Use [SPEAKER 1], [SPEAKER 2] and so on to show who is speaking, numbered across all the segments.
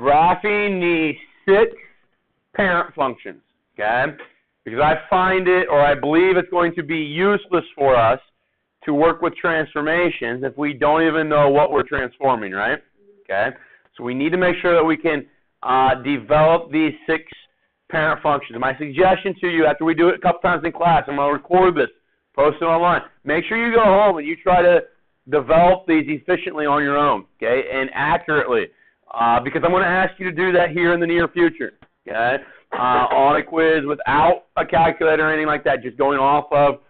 [SPEAKER 1] graphing the 6 parent functions, okay? Because I find it, or I believe it's going to be useless for us to work with transformations if we don't even know what we're transforming, right? Okay? So we need to make sure that we can develop these 6 parent functions. My suggestion to you, after we do it a couple times in class, I'm going to record this, post it online. Make sure you go home and you try to develop these efficiently on your own, okay, and accurately, because I'm going to ask you to do that here in the near future, okay, on a quiz without a calculator or anything like that, just going off of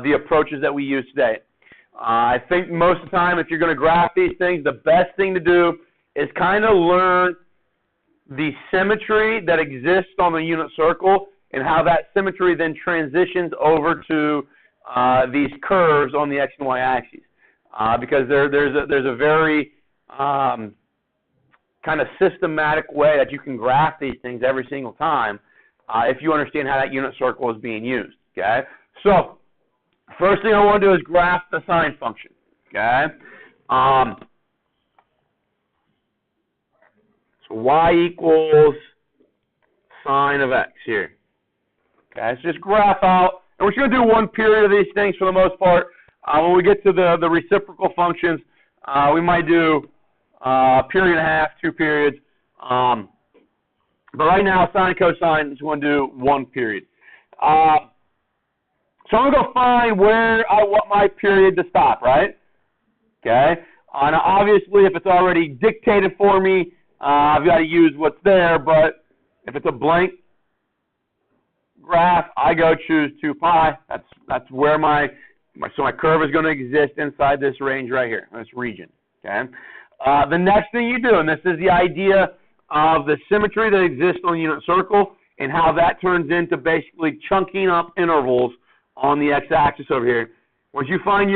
[SPEAKER 1] the approaches that we use today. I think most of the time, if you're going to graph these things, the best thing to do is kind of learn the symmetry that exists on the unit circle and how that symmetry then transitions over to these curves on the X and Y axes. Because there's a very kind of systematic way that you can graph these things every single time if you understand how that unit circle is being used. Okay? So, first thing I want to do is graph the sine function. Okay? So y equals sine of x here. Okay, so just graph out, and we're just going to do one period of these things for the most part. When we get to the reciprocal functions, we might do a period and a half, 2 periods. But right now, sine and cosine is going to do 1 period. So I'm going to go find where I want my period to stop, right? Okay. Now, obviously, if it's already dictated for me, I've got to use what's there, but if it's a blank graph, I go choose 2 pi. That's where my curve is going to exist inside this range right here, this region. Okay. The next thing you do, and this is the idea of the symmetry that exists on the unit circle and how that turns into basically chunking up intervals on the x-axis over here. Once you find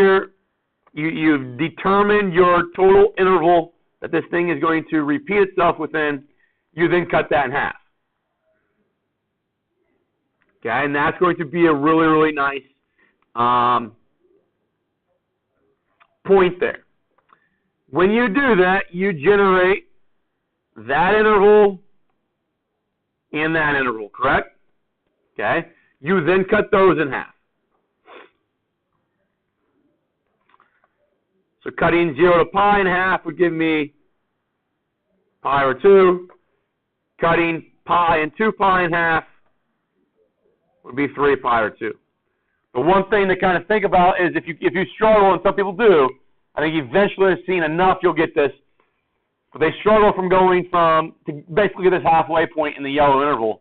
[SPEAKER 1] you've determined your total interval that this thing is going to repeat itself within, you then cut that in half. Okay, and that's going to be a really, really nice point there. When you do that, you generate that interval and that interval, correct? Okay, you then cut those in half. So cutting 0 to pi in half would give me pi over 2. Cutting pi and 2 pi in half would be 3 pi over 2. The one thing to kind of think about is if you struggle, and some people do, I think eventually I've seen enough, you'll get this, but they struggle from going to basically this halfway point in the yellow interval.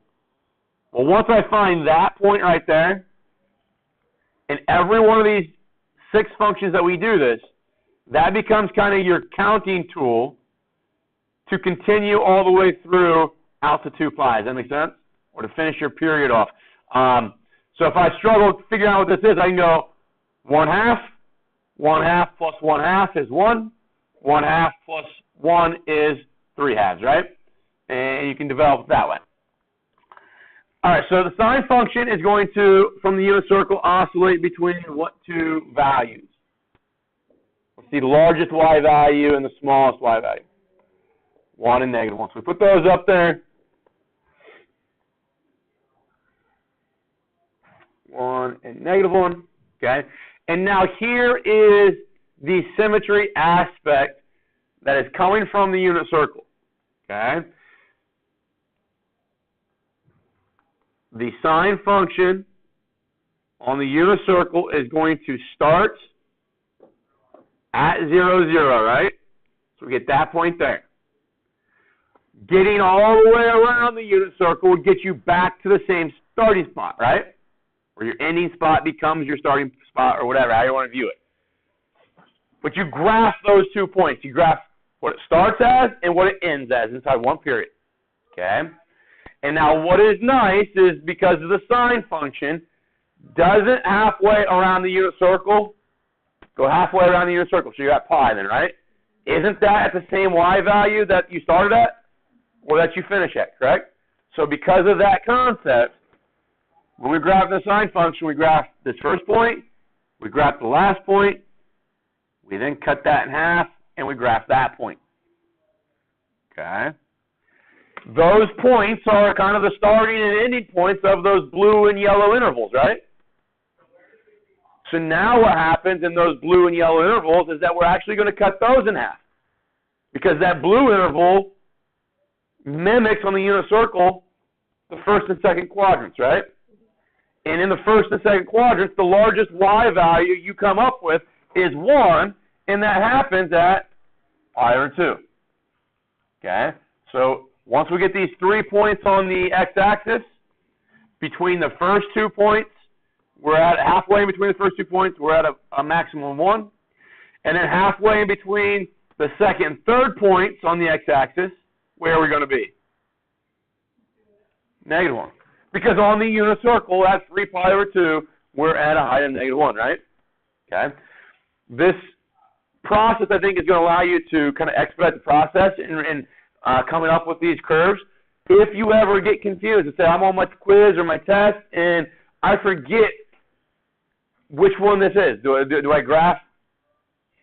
[SPEAKER 1] Well, once I find that point right there, in every one of these 6 functions that we do this, that becomes kind of your counting tool to continue all the way through out to 2 pi. Does that make sense? Or to finish your period off. So if I struggle figuring out what this is, I can go 1/2. 1/2 plus 1/2 is 1. 1/2 plus 1 is 3/2, right? And you can develop it that way. All right, so the sine function is going to, from the unit circle, oscillate between what 2 values? Let's see the largest y value and the smallest y value. 1 and -1. So we put those up there. 1 and -1. Okay. And now here is the symmetry aspect that is coming from the unit circle. Okay. The sine function on the unit circle is going to start at 0, 0, right? So we get that point there. Getting all the way around the unit circle would get you back to the same starting spot, right? Where your ending spot becomes your starting spot or whatever, how you want to view it. But you graph those 2 points. You graph what it starts as and what it ends as inside 1 period. Okay? And now what is nice is because of the sine function, doesn't halfway around the unit circle go halfway around the unit circle. So you're at pi then, right? Isn't that at the same y value that you started at or that you finish at, correct? So because of that concept, when we graph the sine function, we graph this first point, we graph the last point, we then cut that in half, and we graph that point. Okay? those points are kind of the starting and ending points of those blue and yellow intervals, right? So now what happens in those blue and yellow intervals is that we're actually going to cut those in half. Because that blue interval mimics on the unit circle the first and second quadrants, right? And in the first and second quadrants, the largest y value you come up with is 1, and that happens at pi over 2. Okay? So once we get these 3 points on the x-axis, between the first 2 points, we're at halfway in between the first 2 points, we're at a maximum of 1. And then halfway in between the second and third points on the x-axis, where are we going to be? -1. Because on the unit circle at 3 pi over 2, we're at a height of -1, right? Okay. This process, I think, is going to allow you to kind of expedite the process in coming up with these curves. If you ever get confused and say, I'm on my quiz or my test, and I forget which one this is. Do I graph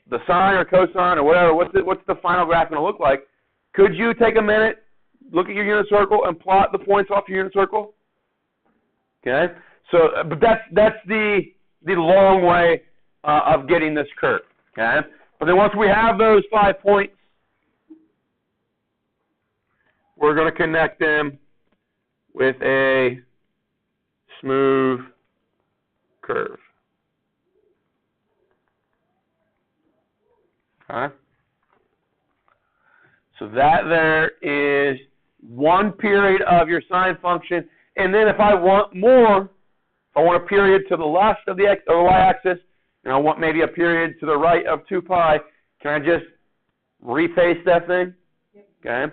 [SPEAKER 1] the sine or cosine or whatever? What's the final graph going to look like? Could you take a minute, look at your unit circle, and plot the points off your unit circle? Okay, so but that's the long way of getting this curve. Okay, but then once we have those 5 points, we're going to connect them with a smooth curve. Okay. So that there is one period of your sine function. And then if I want more, if I want a period to the left of the x or y-axis, and I want maybe a period to the right of 2 pi, can I just reface that thing? Yep. Okay.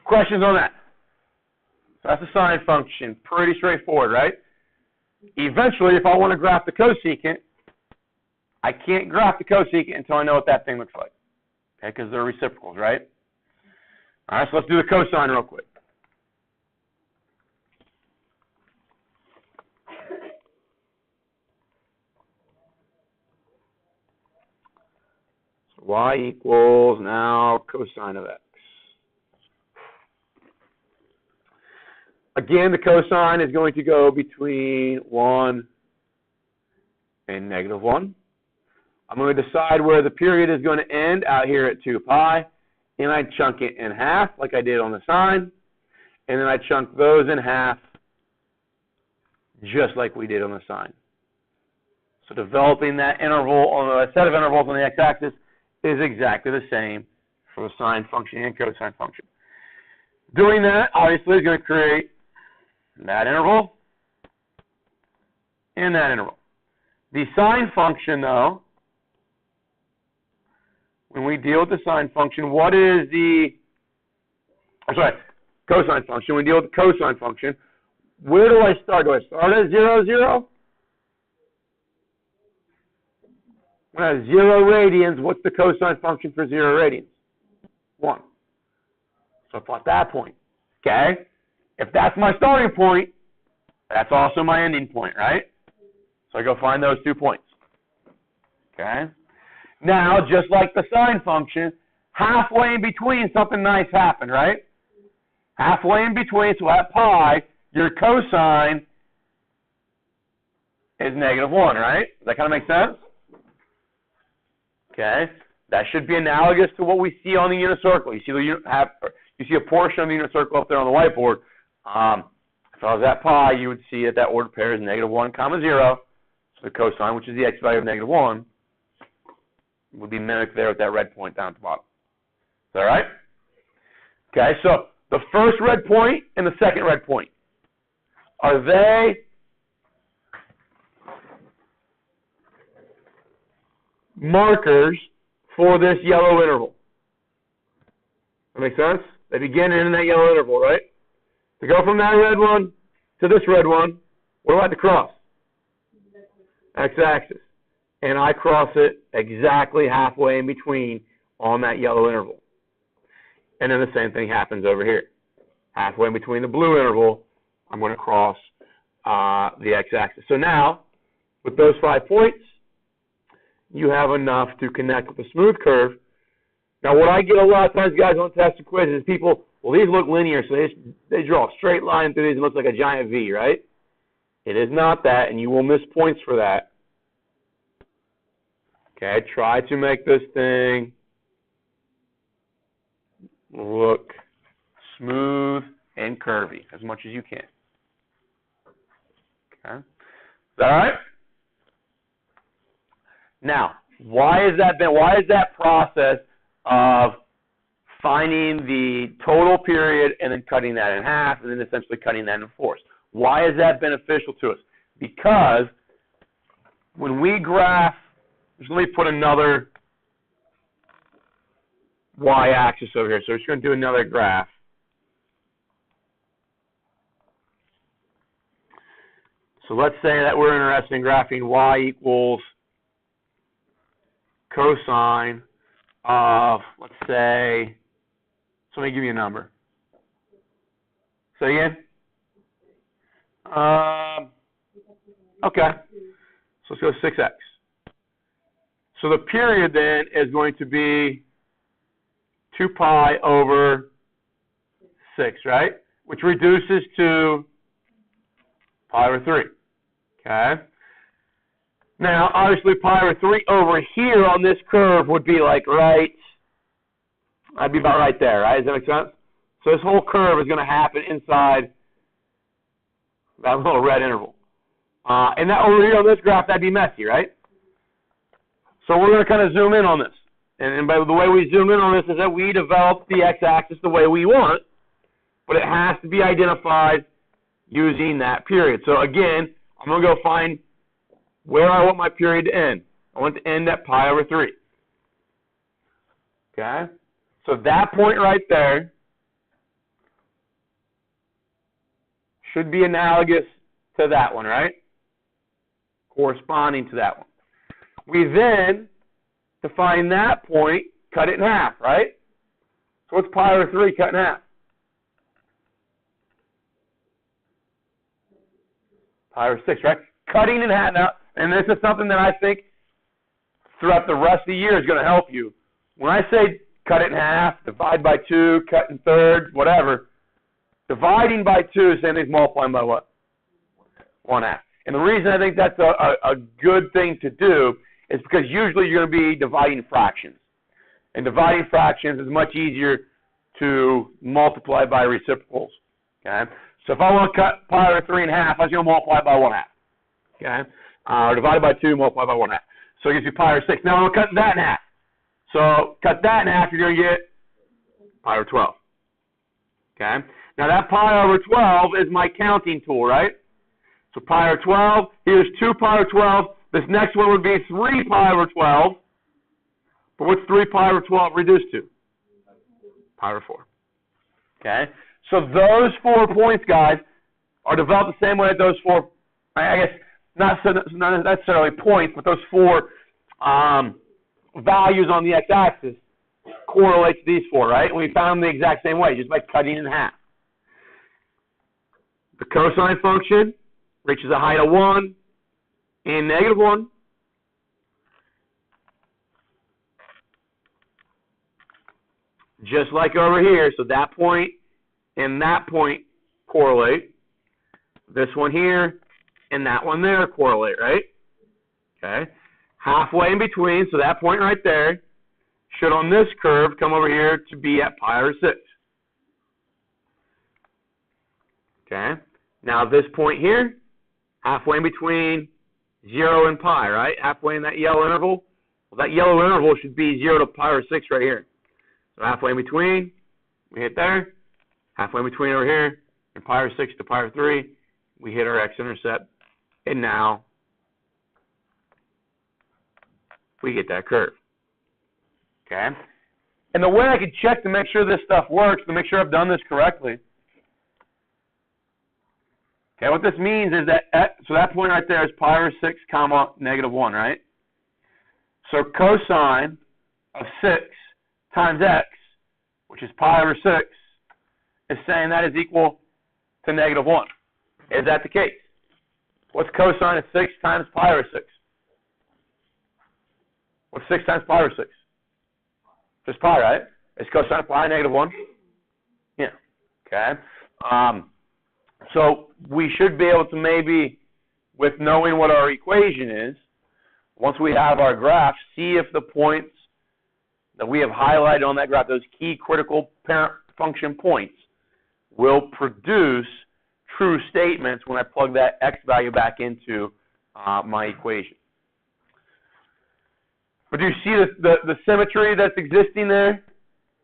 [SPEAKER 1] Questions on that? So that's a sine function. Pretty straightforward, right? Eventually, if I want to graph the cosecant, I can't graph the cosecant until I know what that thing looks like. Okay, because they're reciprocals, right? All right, so let's do the cosine real quick. So y equals now cosine of x. Again, the cosine is going to go between 1 and -1. I'm going to decide where the period is going to end out here at 2 pi, and I chunk it in half like I did on the sine, and then I chunk those in half just like we did on the sine. So developing that interval on a set of intervals on the x-axis is exactly the same for the sine function and cosine function. Doing that, obviously, is going to create that interval and that interval. The sine function, though, when we deal with the sine function, what is the, cosine function, when we deal with the cosine function, where do I start? Do I start at 0, 0? When I have 0 radians, what's the cosine function for 0 radians? 1. So I plot that point. Okay? If that's my starting point, that's also my ending point, right? So I go find those 2 points. Okay? Now, just like the sine function, halfway in between something nice happened, right? Halfway in between, so at pi, your cosine is -1, right? Does that kind of make sense? Okay? That should be analogous to what we see on the unit circle. You see a portion of the unit circle up there on the whiteboard. If I was at pi, you would see that ordered pair is -1, 0. So the cosine, which is the x value of -1, would be mimicked there at that red point down at the bottom. Is that right? Okay, so the first red point and the second red point, are they markers for this yellow interval? That make sense? They begin in that yellow interval, right? To go from that red one to this red one, what do I have to cross? X-axis. And I cross it exactly halfway in between on that yellow interval. And then the same thing happens over here. Halfway in between the blue interval, I'm going to cross the x-axis. So now, with those 5 points, you have enough to connect with a smooth curve Now, what I get a lot of times, guys, on tests and quizzes is people, well, these look linear, so they draw a straight line through these and it looks like a giant V, right? It is not that, and you will miss points for that. Okay, try to make this thing look smooth and curvy as much as you can. Okay, is that all right? Now, why is that process of finding the total period and then cutting that in half and then essentially cutting that in fours? Why is that beneficial to us? Because when we graph, just let me put another y-axis over here. So we're just going to do another graph. So let's say that we're interested in graphing y equals cosine of, let's say, so let me give you a number. Say again? Okay. So let's go 6x. So the period then is going to be 2 pi over 6, right? Which reduces to pi over 3. Okay? Now, obviously, pi over 3 over here on this curve would be like I'd be about right there, right? Does that make sense? So this whole curve is going to happen inside that little red interval. And that over here on this graph, that'd be messy, right? So we're going to kind of zoom in on this. And by the way we zoom in on this is that we develop the x-axis the way we want, but it has to be identified using that period. So again, I'm going to go find where I want my period to end. I want it to end at pi over 3. Okay? So that point right there should be analogous to that one, right? Corresponding to that one. We then, to find that point, cut it in half, right? So what's pi over 3 cut in half? Pi over 6, right? Cutting in half now, and this is something that I think throughout the rest of the year is going to help you. When I say cut it in half, divide by 2, cut in thirds, whatever, dividing by 2 is the same thing as multiplying by what? 1/2. And the reason I think that's a good thing to do is because usually you're going to be dividing fractions. And dividing fractions is much easier to multiply by reciprocals. Okay? So if I want to cut pi over 3 in half, I was going to multiply by 1/2. Okay? Or divide by 2, multiply by 1/2. So it gives you pi over 6. Now I'm going to cut that in half. So cut that in half, you're going to get pi over 12. Okay? Now that pi over 12 is my counting tool, right? So pi over 12, here's 2 pi over 12. This next one would be 3 pi over 12. But what's 3 pi over 12 reduced to? Pi over 4. Okay? So those 4 points, guys, are developed the same way as those 4, I guess, not necessarily points, but those 4 values on the x-axis correlate to these 4, right? And we found them the exact same way, just by cutting in half. The cosine function reaches a height of 1 and -1. Just like over here, so that point and that point correlate. This one here and that one there correlate, right? Okay. Halfway in between, so that point right there should on this curve come over here to be at pi over 6. Okay. Now this point here, halfway in between 0 and pi, right? Halfway in that yellow interval. Well, that yellow interval should be 0 to pi over 6 right here. So halfway in between, we hit there. Halfway in between over here, and pi over 6 to pi over 3, we hit our x-intercept. And now we get that curve. Okay? And the way I can check to make sure this stuff works, to make sure I've done this correctly, okay, what this means is that, so that point right there is pi over 6 comma -1, right? So cosine of 6 times x, which is pi over 6, is saying that is equal to -1. Is that the case? What's cosine of 6 times pi over 6? What's 6 times pi over 6? Just pi, right? It's cosine of pi, -1. Yeah. Okay. So we should be able to maybe, with knowing what our equation is, once we have our graph, see if the points that we have highlighted on that graph, those key critical parent function points, will produce true statements when I plug that x value back into my equation. But do you see the symmetry that's existing there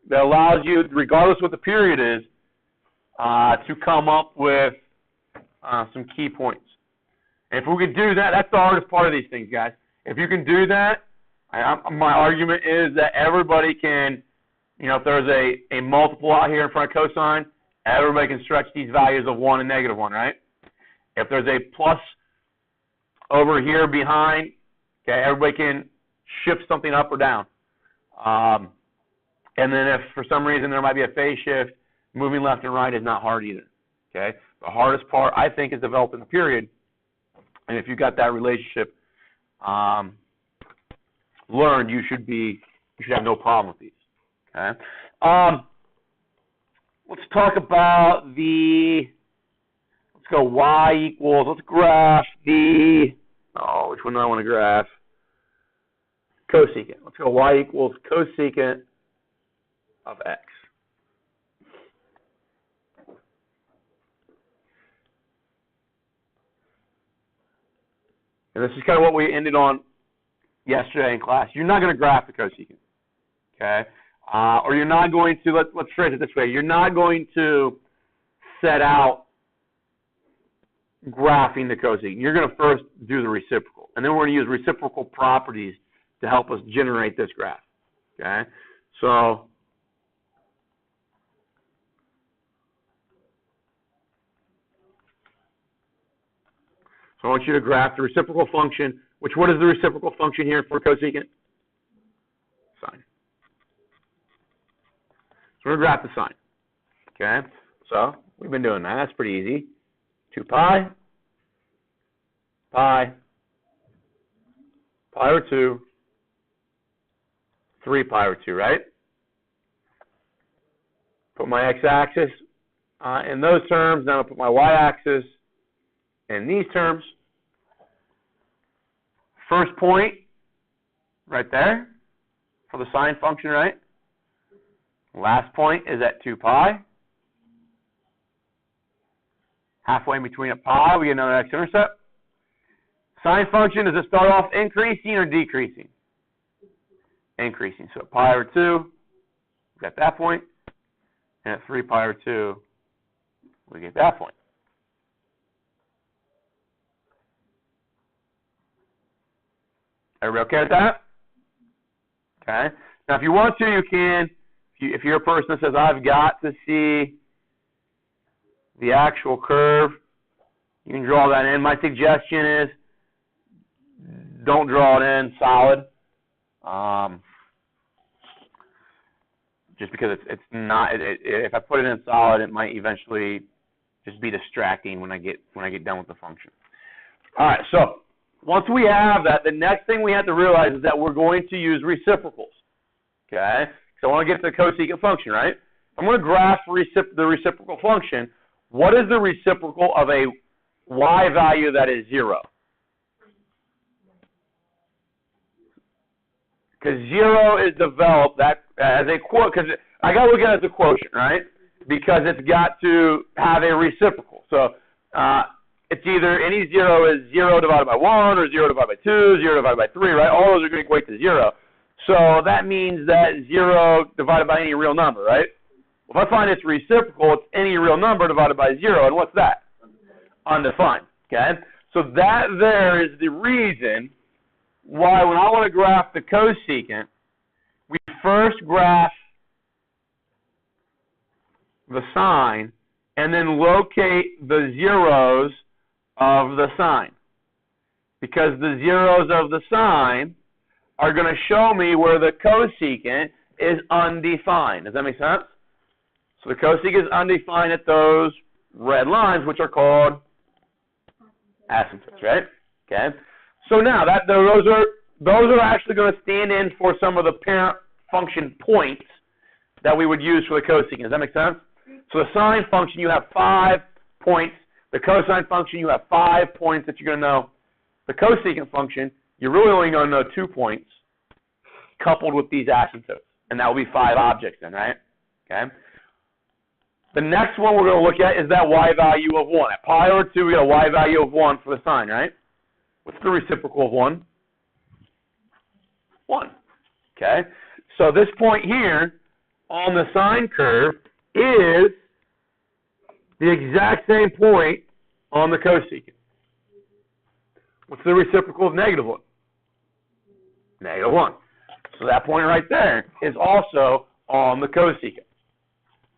[SPEAKER 1] that allows you, regardless what the period is, to come up with some key points? And if we could do that, that's the hardest part of these things, guys. If you can do that, my argument is that everybody can, if there's a multiple out here in front of cosine, everybody can stretch these values of 1 and -1, right? If there's a plus over here behind, okay, everybody can shift something up or down. And then if for some reason there might be a phase shift, moving left and right is not hard either. Okay? The hardest part, I think, is developing the period. And if you got that relationship learned, you should have no problem with these. Okay? Let's talk about let's go y equals, let's graph which one do I want to graph? Cosecant. Let's go y equals cosecant of x. And this is kind of what we ended on yesterday in class. You're not going to graph the cosecant, okay? Or you're not going to, let's phrase it this way, you're not going to set out graphing the cosecant. You're going to first do the reciprocal. And then we're going to use reciprocal properties to help us generate this graph, okay? So I want you to graph the reciprocal function, what is the reciprocal function here for cosecant? Sine. So we're going to graph the sine. Okay? So we've been doing that. That's pretty easy. 2 pi, pi over 2, 3 pi over 2, right? Put my x-axis in those terms. Now I'll put my y-axis in these terms. First point, right there, for the sine function, right? Last point is at 2 pi. Halfway in between a pi, we get another x-intercept. Sine function, does it start off increasing or decreasing? Increasing. So at pi over 2, we got that point. And at 3 pi over 2, we get that point. Everybody okay with that? Okay. Now, if you want to, you can. If you're a person that says, I've got to see the actual curve, you can draw that in. My suggestion is don't draw it in solid. Just because it's not. If I put it in solid, it might eventually just be distracting when I get done with the function. All right. So once we have that, the next thing we have to realize is that we're going to use reciprocals. Okay? So I want to get to the cosecant function, right? I'm going to graph the reciprocal function. What is the reciprocal of a y value that is 0? Because 0 is developed that as a quotient, because I got to look at it as a quotient, right? Because it's got to have a reciprocal. So it's either any 0 is 0 divided by 1 or 0 divided by 2, 0 divided by 3, right? All those are going to equate to 0. So that means that 0 divided by any real number, right? Well, if I find its reciprocal, it's any real number divided by 0. And what's that? Undefined. Okay? So that there is the reason why when I want to graph the cosecant, we first graph the sine and then locate the zeros of the sine. Because the zeros of the sine are going to show me where the cosecant is undefined. Does that make sense? So the cosecant is undefined at those red lines, which are called asymptotes, right? Okay. So now those are actually going to stand in for some of the parent function points that we would use for the cosecant. Does that make sense? So the sine function, you have 5 points. The cosine function, you have 5 points that you're going to know. The cosecant function, you're really only going to know 2 points coupled with these asymptotes. And that will be 5 objects then, right? Okay. The next one we're going to look at is that y value of 1. At pi over 2, we got a y value of 1 for the sine, right? What's the reciprocal of 1? 1. Okay. So this point here on the sine curve is the exact same point on the cosecant. What's the reciprocal of -1? -1. So that point right there is also on the cosecant.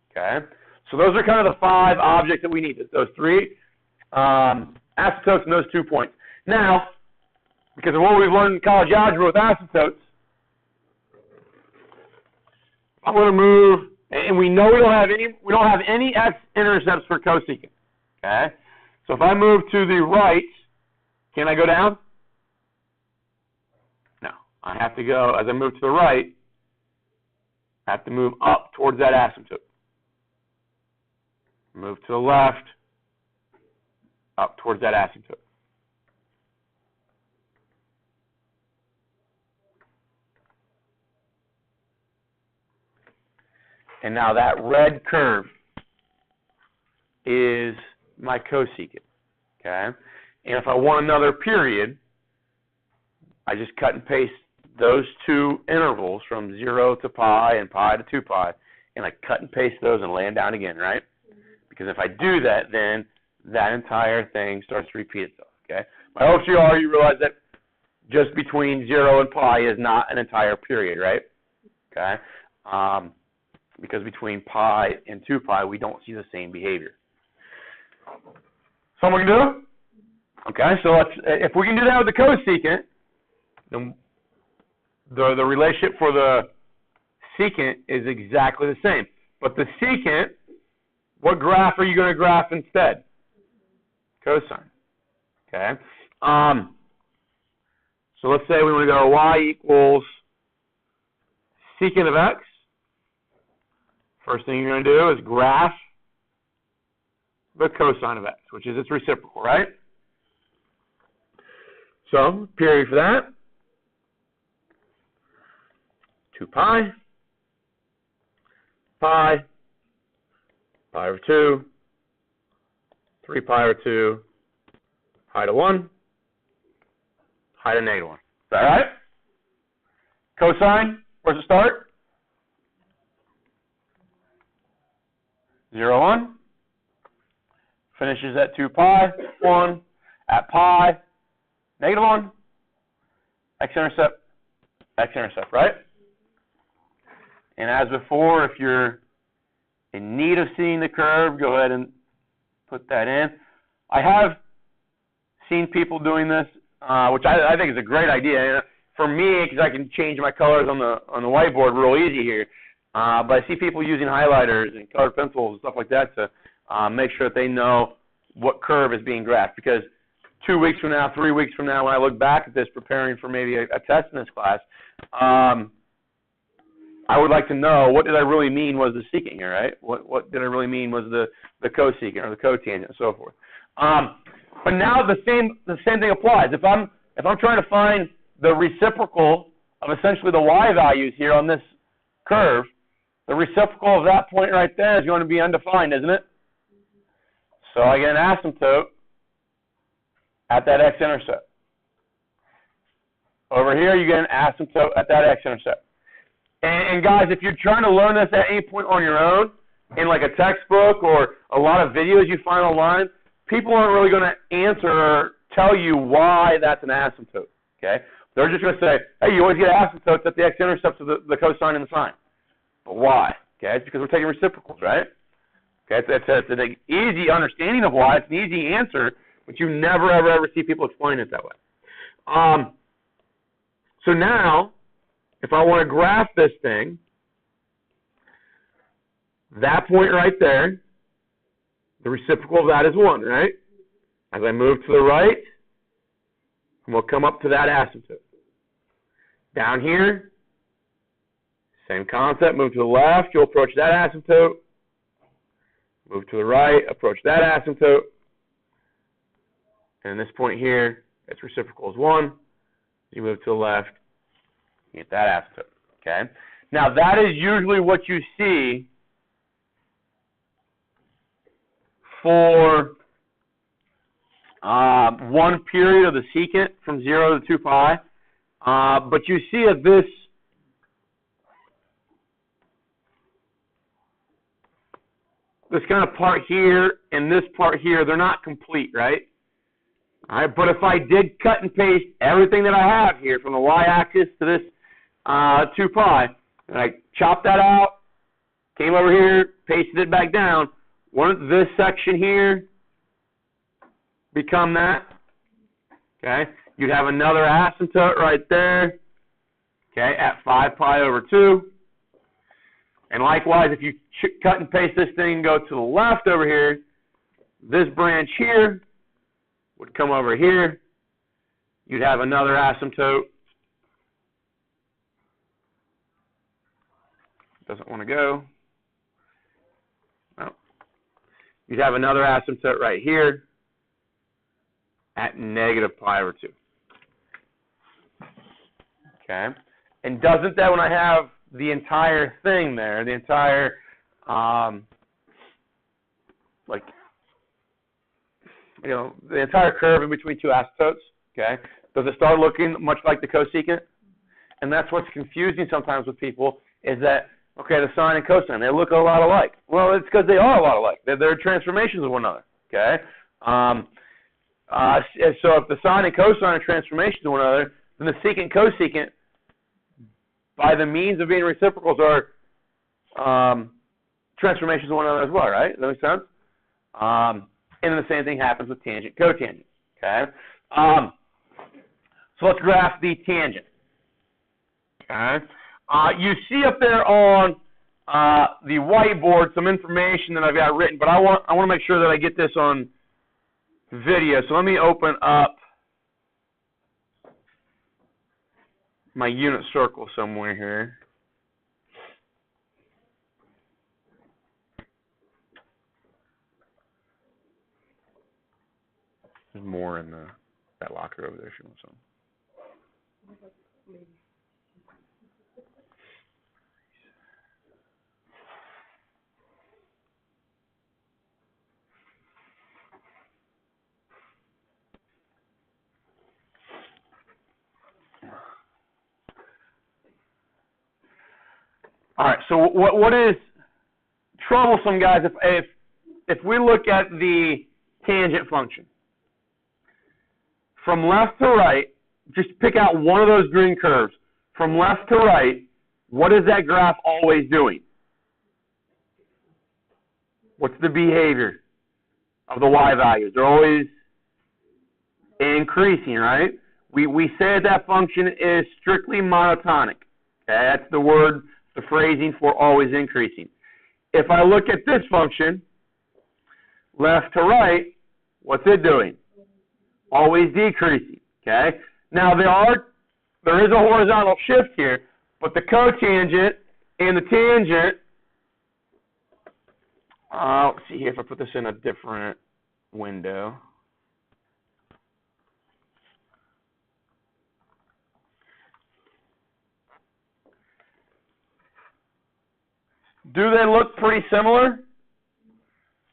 [SPEAKER 1] Okay? So those are kind of the 5 objects that we need. Those 3 asymptotes and those 2 points. Now, because of what we've learned in college algebra with asymptotes, I'm going to move, and we know we don't have any x-intercepts for cosecant. Okay? So if I move to the right, can I go down? No. I have to go, as I move to the right, I have to move up towards that asymptote. Move to the left, up towards that asymptote. And now that red curve is my cosecant. Okay? And if I want another period, I just cut and paste those 2 intervals from 0 to pi and pi to 2 pi, and I cut and paste those and lay them down again, right? Because if I do that, then that entire thing starts to repeat itself, okay? My hopes are you realize that just between 0 and pi is not an entire period, right? Okay? Because between pi and 2 pi, we don't see the same behavior. Something we can do? Okay, so if we can do that with the cosecant, then the relationship for the secant is exactly the same. But the secant, what graph are you going to graph instead? Cosine. Okay. So let's say we want to go y equals secant of x. First thing you're going to do is graph the cosine of x, which is its reciprocal, right? So, period for that. 2 pi, pi over 2, 3 pi over 2, pi to 1, pi to -1. Is that right? Cosine, where's it start? 0, 1. Finishes at 2 pi, 1. At pi, -1. X-intercept, x-intercept, right? And as before, if you're in need of seeing the curve, go ahead and put that in. I have seen people doing this, which I think is a great idea. For me, because I can change my colors on the whiteboard real easy here. But I see people using highlighters and colored pencils and stuff like that to make sure that they know what curve is being graphed. Because 2 weeks from now, 3 weeks from now, when I look back at this, preparing for maybe a test in this class, I would like to know, what did I really mean was the secant here, right? What did I really mean was the cosecant or the cotangent and so forth. But now the same thing applies. If I'm trying to find the reciprocal of essentially the y values here on this curve, the reciprocal of that point right there is going to be undefined, isn't it? So I get an asymptote at that x-intercept. Over here, you get an asymptote at that x-intercept. And guys, if you're trying to learn this at any point on your own, in like a textbook or a lot of videos you find online, people aren't really going to answer or tell you why that's an asymptote. Okay? They're just going to say, hey, you always get asymptotes at the x-intercepts of the cosine and the sine. But why? Okay? It's because we're taking reciprocals, right? Okay? It's an easy understanding of why. It's an easy answer, but you never, ever see people explain it that way. So now, if I want to graph this thing, that point right there, the reciprocal of that is 1, right? As I move to the right, we'll come up to that asymptote. Down here, Same concept. Move to the left, you'll approach that asymptote. Move to the right, approach that asymptote. And this point here, its reciprocal is 1. You move to the left, you get that asymptote. Okay? Now, that is usually what you see for one period of the secant from 0 to 2 pi. But you see that this kind of part here and this part here, they're not complete, right? All right, but if I did cut and paste everything that I have here from the y-axis to this 2 pi, and I chopped that out, came over here, pasted it back down, wouldn't this section here become that? Okay, you'd have another asymptote right there, okay, at 5 pi over 2. And likewise, if you cut and paste this thing and go to the left over here, this branch here would come over here. You'd have another asymptote. Doesn't want to go. No. You'd have another asymptote right here at negative pi over 2. Okay? And doesn't that, when I have the entire thing there, the entire, the entire curve in between two asymptotes, okay, does it start looking much like the cosecant? And that's what's confusing sometimes with people, is that, okay, the sine and cosine, they look a lot alike. Well, it's because they are a lot alike. They're transformations of one another, okay? So if the sine and cosine are transformations of one another, then the secant and cosecant, by the means of being reciprocals, are transformations of one another as well, right? Does that make sense? And then the same thing happens with tangent, cotangent, okay? So let's graph the tangent, okay? You see up there on the whiteboard some information that I've got written, but I want to make sure that I get this on video. So let me open up my unit circle somewhere here. There's more in that locker over there if you want some. All right, so what is troublesome, guys, if we look at the tangent function, from left to right, just pick out one of those green curves. From left to right, what is that graph always doing? What's the behavior of the y values? They're always increasing, right? We say that function is strictly monotonic. Okay, that's the word, the phrasing for always increasing. If I look at this function, left to right, what's it doing? Always decreasing, okay? Now, there is a horizontal shift here, but the cotangent and the tangent, let's see here if I put this in a different window. Do they look pretty similar?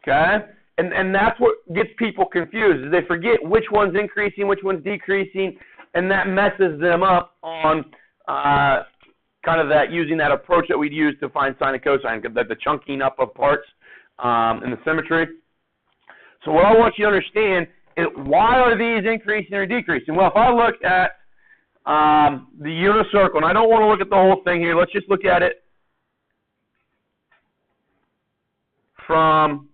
[SPEAKER 1] Okay? And that's what gets people confused, is they forget which one's increasing, which one's decreasing, and that messes them up on kind of that, using that approach that we'd use to find sine and cosine, the chunking up of parts and the symmetry. So what I want you to understand is, why are these increasing or decreasing? Well, if I look at the unit circle, and I don't want to look at the whole thing here, let's just look at it from,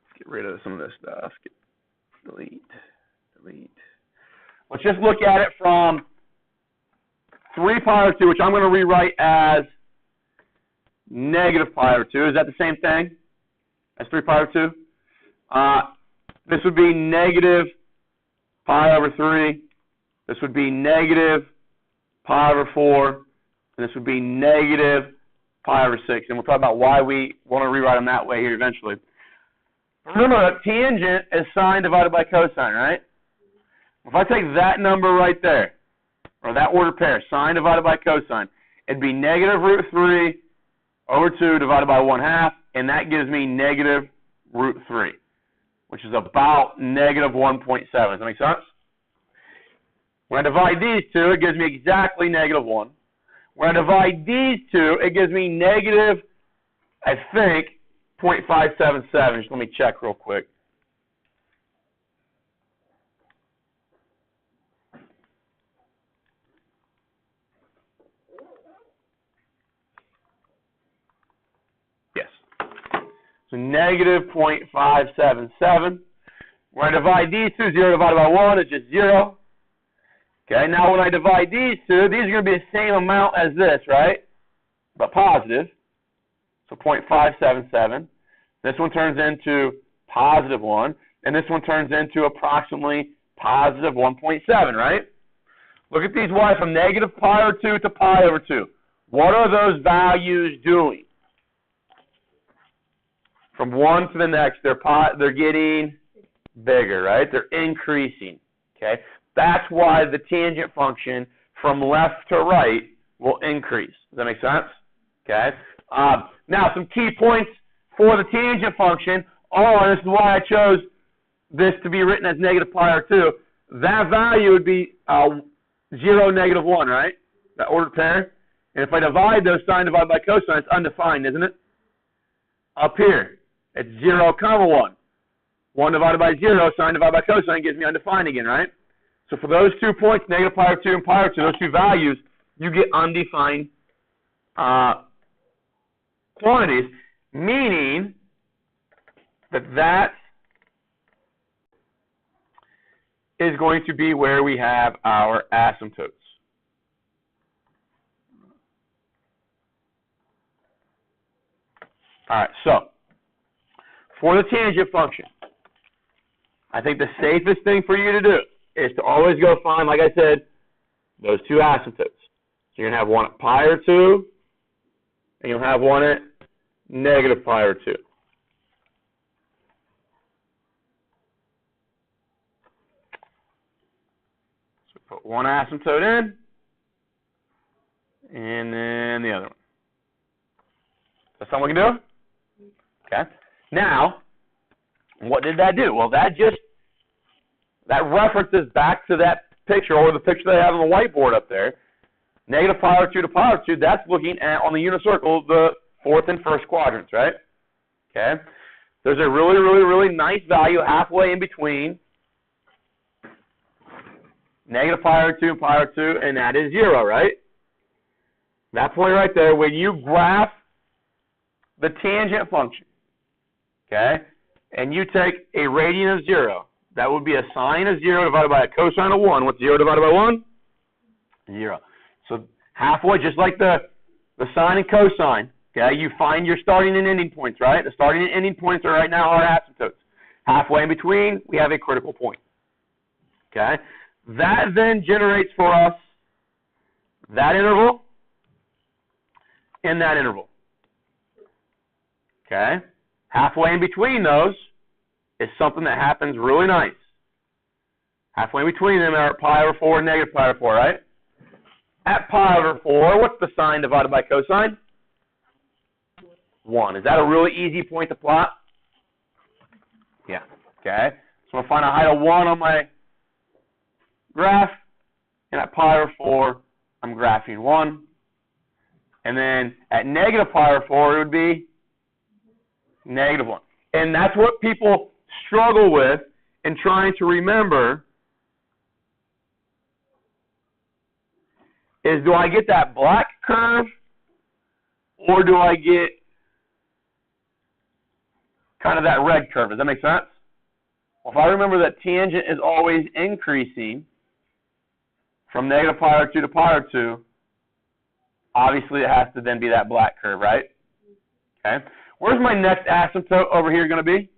[SPEAKER 1] let's get rid of some of this stuff. Delete. Let's just look at it from 3 pi over 2, which I'm going to rewrite as negative pi over 2. Is that the same thing as 3 pi over 2? This would be negative pi over 3. This would be negative pi over 4, and this would be negative pi over 6. And we'll talk about why we want to rewrite them that way here eventually. Remember, a tangent is sine divided by cosine, right? If I take that number right there, or that ordered pair, sine divided by cosine, it'd be negative root 3 over 2 divided by 1/2, and that gives me negative root 3, which is about negative 1.7. Does that make sense? When I divide these two, it gives me exactly negative 1. When I divide these two, it gives me negative, I think, 0.577. Just let me check real quick. Yes. So negative 0.577. When I divide these two, 0 divided by 1 is just 0. Okay, now when I divide these two, these are going to be the same amount as this, right? But positive. So 0.577. This one turns into positive 1. And this one turns into approximately positive 1.7, right? Look at these y from negative pi over 2 to pi over 2. What are those values doing? From one to the next, they're getting bigger, right? They're increasing, okay? That's why the tangent function from left to right will increase. Does that make sense? Okay. Now, some key points for the tangent function are, this is why I chose this to be written as negative pi over 2. That value would be 0, negative 1, right? That ordered pair. And if I divide those, sine divided by cosine, it's undefined, isn't it? Up here, it's 0, 1. 1 divided by 0, sine divided by cosine gives me undefined again, right? So for those 2 points, negative pi over 2 and pi over 2, those two values, you get undefined quantities, meaning that is going to be where we have our asymptotes. All right, so for the tangent function, I think the safest thing for you to do is to always go find, like I said, those two asymptotes. So you're going to have one at pi over 2, and you'll have one at negative pi over 2. So put one asymptote in, and then the other one. That's something we can do? Okay. Now, what did that do? Well, that references back to that picture, or the picture they have on the whiteboard up there. Negative pi over 2 to pi over 2, that's looking at, on the unit circle, the fourth and first quadrants, right? Okay. There's a really, really, really nice value halfway in between negative pi over 2 and pi over 2, and that is 0, right? That point right there, when you graph the tangent function, okay, and you take a radian of 0, that would be a sine of 0 divided by a cosine of 1. What's 0 divided by 1? 0. So halfway, just like the sine and cosine, okay, you find your starting and ending points, right? The starting and ending points are right now our asymptotes. Halfway in between, we have a critical point. Okay? That then generates for us that interval and that interval. Okay? Halfway in between those is something that happens really nice. Halfway in between them are pi over 4 and negative pi over 4, right? At pi over 4, what's the sine divided by cosine? 1. Is that a really easy point to plot? Yeah. Okay. So I'm going to find a height of 1 on my graph, and at pi over 4, I'm graphing 1. And then at negative pi over 4, it would be negative 1. And that's what people struggle with in trying to remember is, do I get that black curve or do I get kind of that red curve? Does that make sense? Well, if I remember that tangent is always increasing from negative pi over 2 to pi over 2, obviously it has to then be that black curve, right? Okay. Where's my next asymptote over here going to be?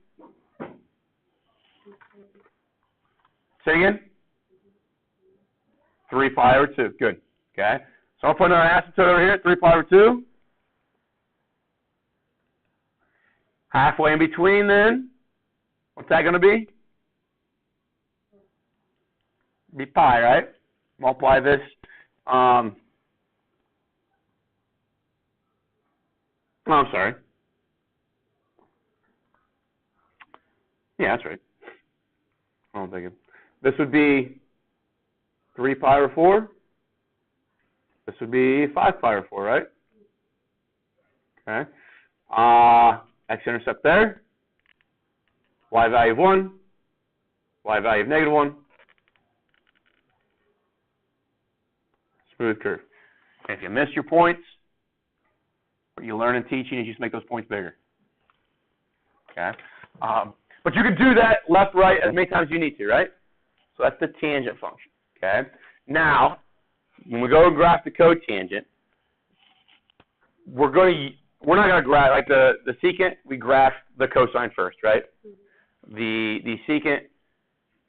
[SPEAKER 1] Say again? 3 pi over 2. Good. Okay? So I'll put another asymptote over here, 3 pi over 2. Halfway in between then, what's that going to be? Be pi, right? Multiply this. Oh, I'm sorry. Yeah, that's right. I'm thinking. This would be 3 pi over 4. This would be 5 pi over 4, right? Okay. X-intercept there. Y value of 1. Y value of negative 1. Smooth curve. And if you miss your points, what you learn in teaching is you just make those points bigger. Okay? But you can do that left, right, as many times as you need to, right? So that's the tangent function. Okay? Now, when we go and graph the cotangent, we're not going to graph, like the secant, we graph the cosine first, right? The secant,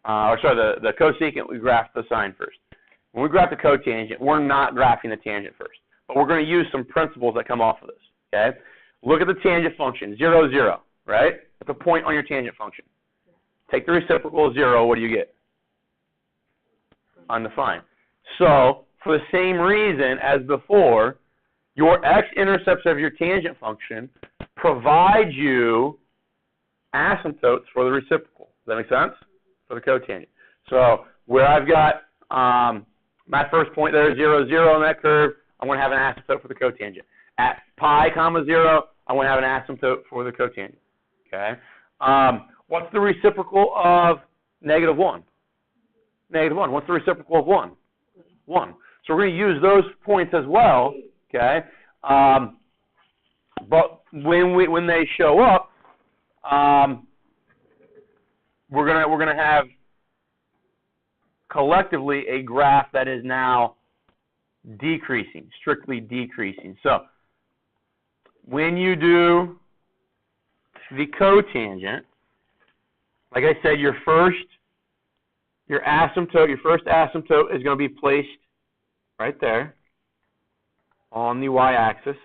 [SPEAKER 1] the cosecant, we graph the sine first. When we graph the cotangent, we're not graphing the tangent first. But we're going to use some principles that come off of this, okay? Look at the tangent function, 0, 0, right? That's a point on your tangent function. Take the reciprocal of 0, what do you get? Undefined. So, for the same reason as before, your x-intercepts of your tangent function provide you asymptotes for the reciprocal. Does that make sense? For the cotangent. So, where I've got my first point there, 0, 0 on that curve, I'm going to have an asymptote for the cotangent. At pi, 0, I'm going to have an asymptote for the cotangent. Okay? What's the reciprocal of negative 1? Negative 1. What's the reciprocal of 1? 1. So we're going to use those points as well. Okay? But when they show up, we're gonna have collectively a graph that is now decreasing, strictly decreasing. So when you do the cotangent, like I said, your first asymptote is going to be placed right there on the y-axis.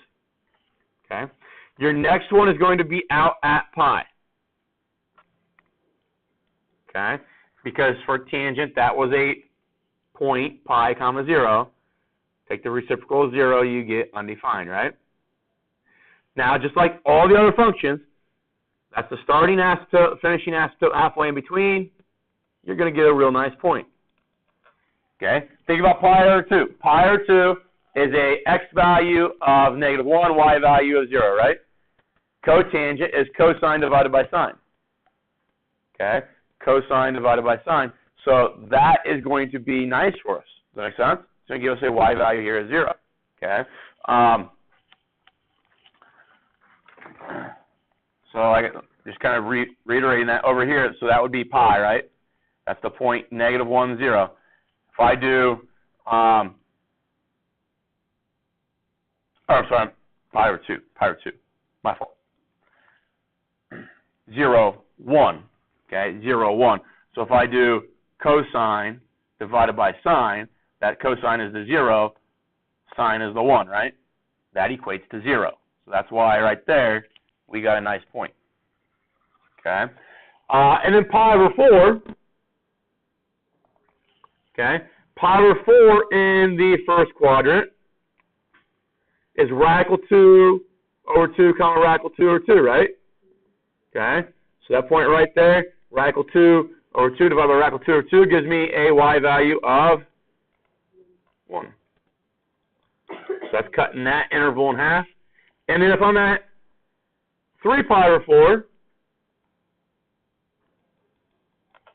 [SPEAKER 1] Okay. Your next one is going to be out at pi. Okay. Because for tangent, that was a point, pi, 0. Take the reciprocal of 0, you get undefined, right? Now, just like all the other functions, that's the starting asymptote, finishing asymptote, halfway in between. You're going to get a real nice point. Okay? Think about pi over 2. Pi over 2 is a x value of negative 1, y value of 0, right? Cotangent is cosine divided by sine. Okay? Cosine divided by sine. So that is going to be nice for us. Does that make sense? It's going to give us a y value here of 0. Okay? So I just kind of reiterating that over here. So that would be pi, right? That's the point, negative 1, 0. If I do, I'm sorry, pi over 2. My fault. 0, 1. Okay, 0, 1. So if I do cosine divided by sine, that cosine is the 0, sine is the 1, right? That equates to 0. So that's why right there we got a nice point. Okay? And then pi over 4. Okay? Pi over 4 in the first quadrant is radical 2 over 2 comma radical 2 over 2, right? Okay? So that point right there, radical 2 over 2 divided by radical 2 over 2 gives me a y value of 1. So that's cutting that interval in half. And then if I'm at 3 pi over 4,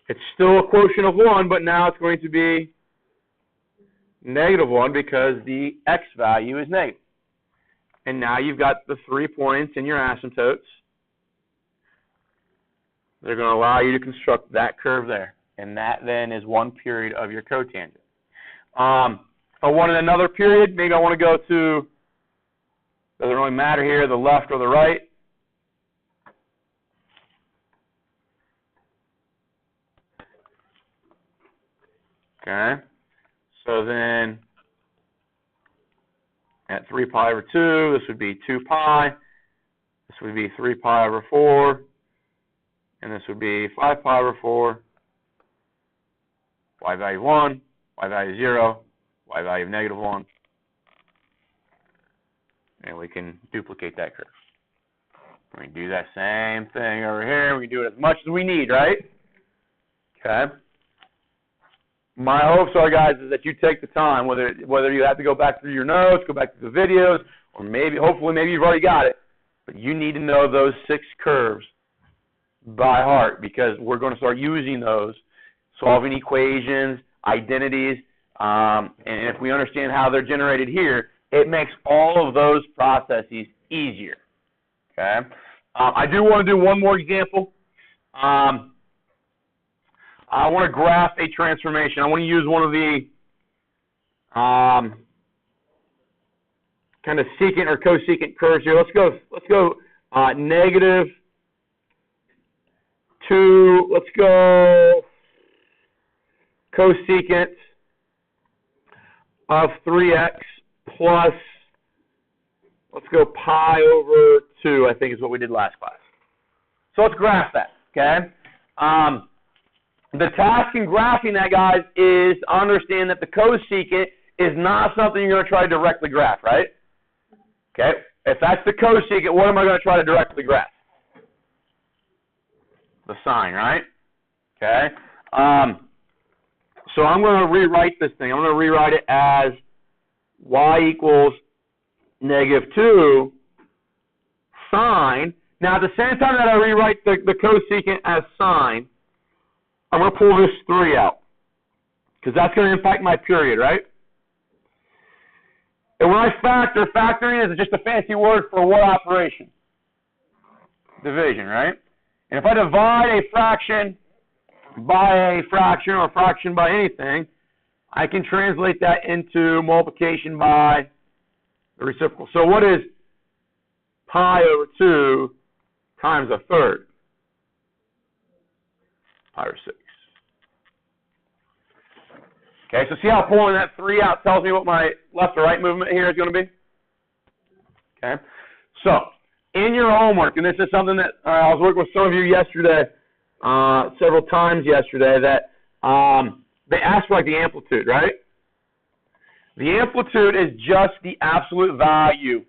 [SPEAKER 1] it's still a quotient of 1, but now it's going to be negative 1 because the x value is negative. And now you've got the 3 points in your asymptotes. They're going to allow you to construct that curve there. And that then is one period of your cotangent. If I wanted another period, maybe I want to go to, doesn't really matter here, the left or the right. Okay. So then at 3 pi over 2, this would be 2 pi. This would be 3 pi over 4. And this would be 5 pi over 4. Y value 1, Y value 0, Y value of negative 1. And we can duplicate that curve. We can do that same thing over here. We can do it as much as we need, right? Okay. My hopes are, guys, is that you take the time, whether you have to go back through your notes, go back through the videos, or hopefully you've already got it, but you need to know those 6 curves by heart, because we're going to start using those, solving equations, identities, and if we understand how they're generated here, it makes all of those processes easier. Okay. I do want to do one more example. I want to graph a transformation. I want to use one of the kind of secant or cosecant curves here. Let's go negative 2. Let's go cosecant of 3x plus, let's go pi over 2, I think is what we did last class. So let's graph that, okay? The task in graphing that, guys, is to understand that the cosecant is not something you're going to try to directly graph, right? Okay? If that's the cosecant, what am I going to try to directly graph? The sine, right? Okay? So I'm going to rewrite this thing. I'm going to rewrite it as y equals negative 2 sine. Now, at the same time that I rewrite the cosecant as sine, I'm going to pull this 3 out, because that's going to impact my period, right? And when I factoring is just a fancy word for what operation? Division, right? And if I divide a fraction by a fraction, or a fraction by anything, I can translate that into multiplication by the reciprocal. So what is pi over 2 times a third? Pi over 6. Okay, so see how pulling that 3 out tells me what my left or right movement here is going to be? Okay, so in your homework, and this is something that I was working with some of you yesterday, several times yesterday, that they asked for like the amplitude, right? The amplitude is just the absolute value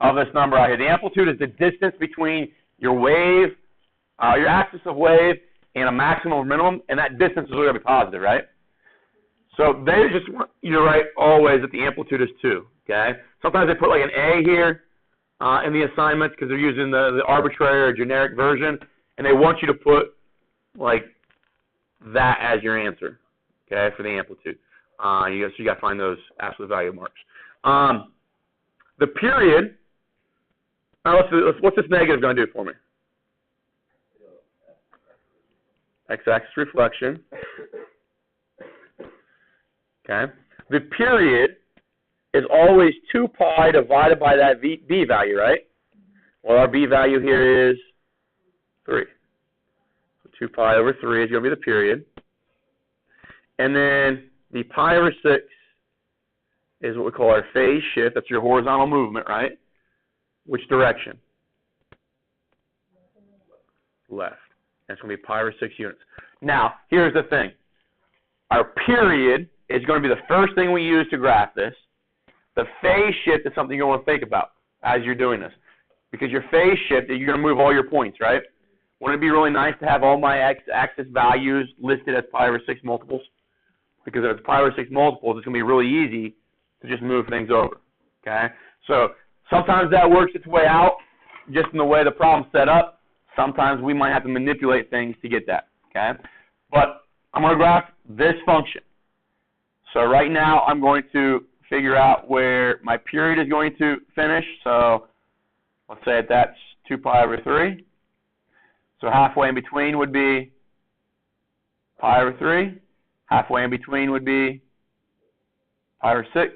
[SPEAKER 1] of this number out here. The amplitude is the distance between your wave, your axis of wave, and a maximum or minimum, and that distance is going to be positive, right? So they just want you to write always that the amplitude is 2, okay? Sometimes they put like an A here in the assignments because they're using the arbitrary or generic version, and they want you to put like that as your answer, okay, for the amplitude. So you got to find those absolute value marks. The period, what's this negative going to do for me? X-axis reflection. Okay. The period is always 2 pi divided by that b value, right? Well, our b value here is 3. So 2 pi over 3 is going to be the period. And then the pi over 6 is what we call our phase shift. That's your horizontal movement, right? Which direction? Left. That's going to be pi over 6 units. Now, here's the thing. Our period is going to be the first thing we use to graph this. The phase shift is something you want to think about as you're doing this. Because your phase shift, you're going to move all your points, right? Wouldn't it be really nice to have all my x-axis values listed as pi over 6 multiples? Because if it's pi over 6 multiples, it's going to be really easy to just move things over, okay? So sometimes that works its way out just in the way the problem's set up. Sometimes we might have to manipulate things to get that, okay? But I'm going to graph this function. So right now I'm going to figure out where my period is going to finish. So let's say that's 2 pi over 3. So halfway in between would be pi over 3. Halfway in between would be pi over 6.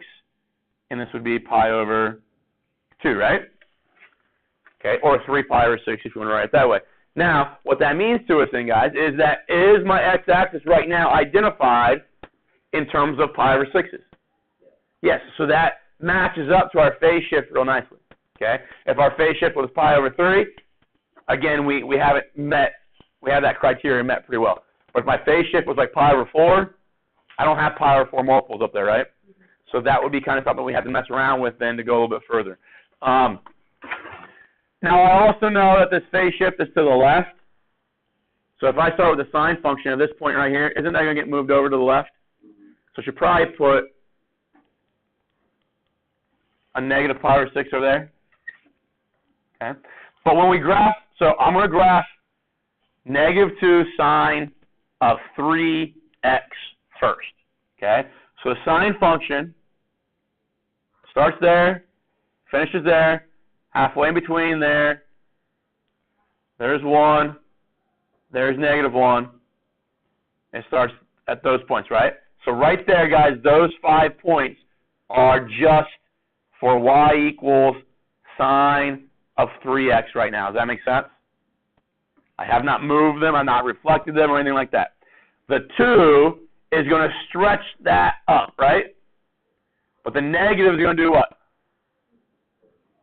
[SPEAKER 1] And this would be pi over 2, right? Okay, or 3 pi over 6 if you want to write it that way. Now, what that means to us then, guys, is that is my x-axis right now identified in terms of pi over 6s? Yes, so that matches up to our phase shift real nicely. Okay? If our phase shift was pi over 3, again, we have it met. We have that criteria met pretty well. But if my phase shift was like pi over 4, I don't have pi over 4 multiples up there, right? So that would be kind of something we have to mess around with then to go a little bit further. Now, I also know that this phase shift is to the left. So if I start with the sine function at this point right here, isn't that going to get moved over to the left? So I should probably put a negative pi over 6 over there. Okay. But when we graph, so I'm going to graph negative 2 sine of 3x first. Okay. So the sine function starts there, finishes there, halfway in between there. There's 1. There's negative 1. It starts at those points, right? So right there, guys, those 5 points are just for y equals sine of 3x right now. Does that make sense? I have not moved them. I've not reflected them or anything like that. The 2 is going to stretch that up, right? But the negative is going to do what?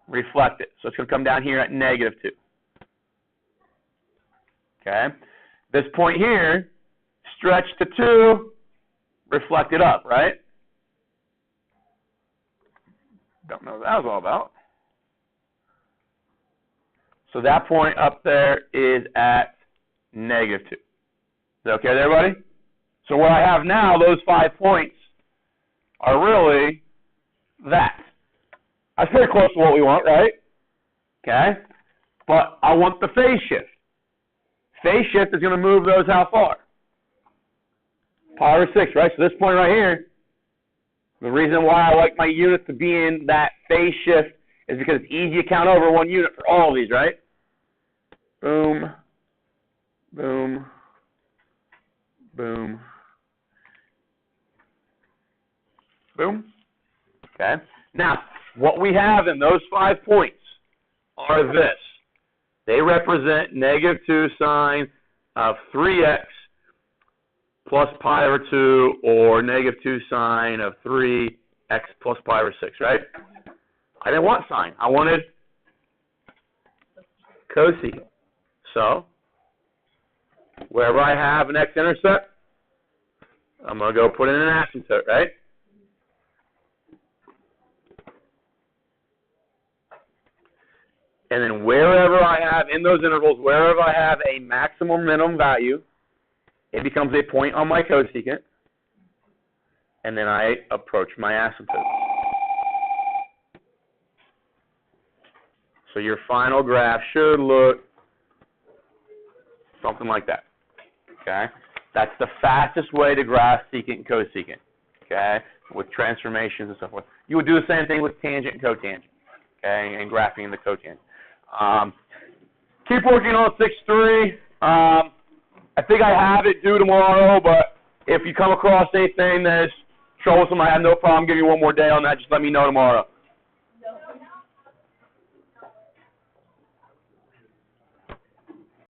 [SPEAKER 1] Reflect it. So it's going to come down here at negative 2. Okay? This point here, stretch to 2, reflect it up, right? Don't know what that was all about. So that point up there is at negative 2. Is that okay with everybody? So what I have now, those 5 points, are really that. That's very close to what we want, right? Okay? But I want the phase shift. Phase shift is going to move those how far? Pi over 6, right? So this point right here, the reason why I like my units to be in that phase shift is because it's easy to count over 1 unit for all of these, right? Boom, boom, boom, boom. Okay? Now, what we have in those 5 points are this. They represent negative 2 sine of 3x plus pi over 2, or negative 2 sine of 3x plus pi over 6, right? I didn't want sine. I wanted cosecant. So, wherever I have an x-intercept, I'm going to go put in an asymptote, right? And then wherever I have, in those intervals, wherever I have a maximum minimum value, it becomes a point on my cosecant, and then I approach my asymptote. So your final graph should look something like that. Okay? That's the fastest way to graph secant and cosecant. Okay? With transformations and so forth. You would do the same thing with tangent and cotangent. Okay? And graphing the cotangent. Keep working on 6-3. I think I have it due tomorrow, but if you come across anything that is troublesome, I have no problem giving you one more day on that. Just let me know tomorrow.